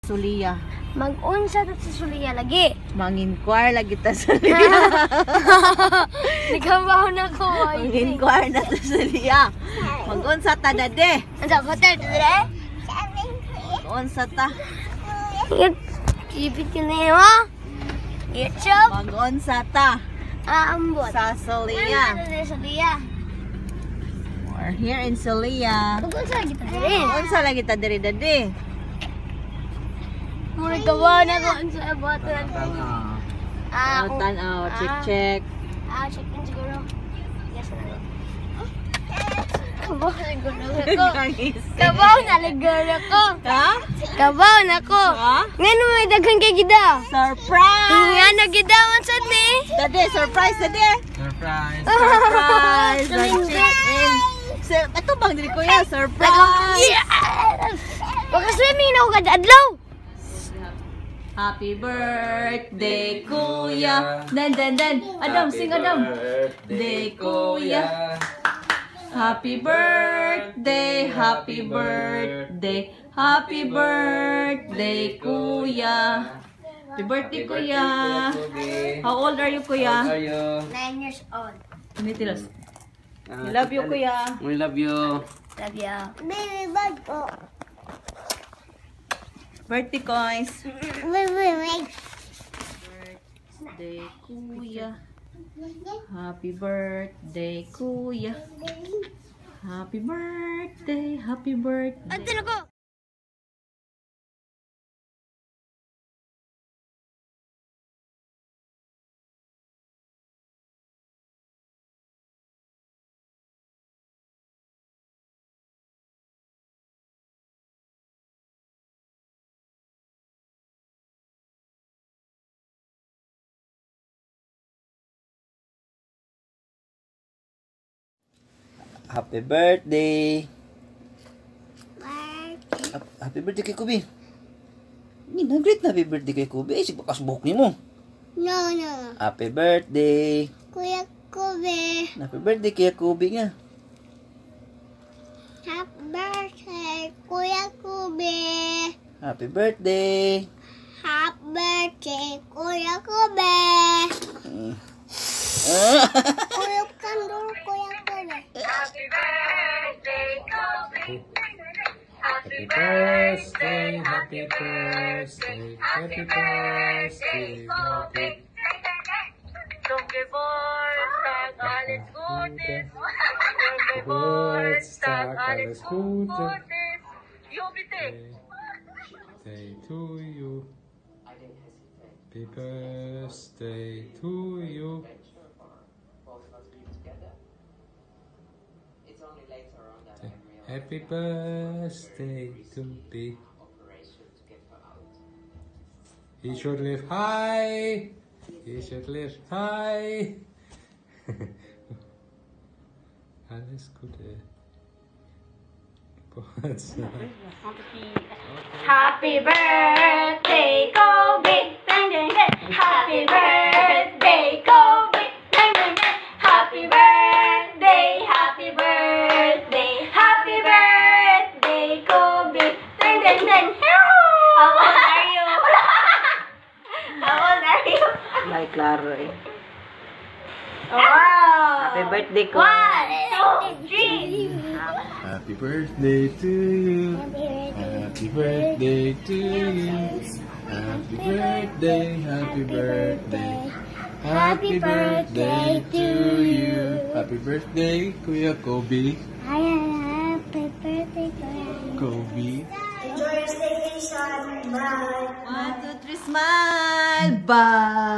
Sulia. Mag-unsa ta sa Sulia lagi. Manginquire lagi ta sa Sulia. Nagkabaw na ko. Manginquire na ta sa Sulia. Mag-unsa ta dade. Unsa hotel dire? Mag-unsa ta. Kipit ka na yun, ha? YouTube? Mag-unsa ta. Ambot. Sa Sulia. Sulia. We're here in Sulia. Mag-unsa kita dire? Mag-unsa lagi ta diri dade. Muna kabaw na ko. Unsa abotan. Tanaw, check. Check in siguro. Yes, na. Kabaw na siguro ako. Kabaw na siguro ako. Ha? Kabaw na ko. Ha? Ngano may daghang kay gida? Surprise! Ngano gida man sad ni? Dade, surprise dade. Surprise! Surprise! Check-in. Ito bang diri kuya? Surprise! Yes! Pagka-swimming na ako kada adlaw. Happy birthday, kuya. Dan. Adam, sing Adam. Birthday, kuya. Happy birthday, happy birthday, happy birthday, kuya. Happy birthday, kuya. How old are you, kuya? 9 years old. Mitilos. We love you, kuya. We love you. Love you. Baby, bag ko. Birthday coins. Wait. Birthday, kuya. Happy birthday, kuya. Happy birthday, happy birthday. Ate na ko. Happy birthday! Happy birthday kay Kubi! Nag-greet na happy birthday kay Kubi. Isip pa kasbuk ni mo. No. Happy birthday! Kuya Kobe. Happy birthday kay Kubi nga. Happy birthday, Kuya Kobe. Happy birthday! Happy birthday, Kuya Kobe. Kuya Kandor, Kuya Kobe. Happy birthday, Kobe. Happy birthday, happy birthday, happy birthday, Kobe. Geburtstag, alles Gute. Geburtstag, alles Gute. Jo, bitte. Birthday to you. Happy birthday to you. Happy birthday to be. He should live high. He should live high. Alles Gute. Geburtstag. Happy birthday, Kobe. Happy birthday, Kobe. Happy birthday, happy birthday, happy birthday, Kobe. How old are you? How old are you? Like klaro eh. Wow! Happy birthday, ko. 1, 2, 3. Happy birthday to you. Happy birthday to you. Happy birthday, happy birthday. Happy birthday to you. Happy birthday, Kuya Kobe. Happy birthday, Kobe. Enjoy your staycation. Bye. 1, 2, 3, smile. Bye.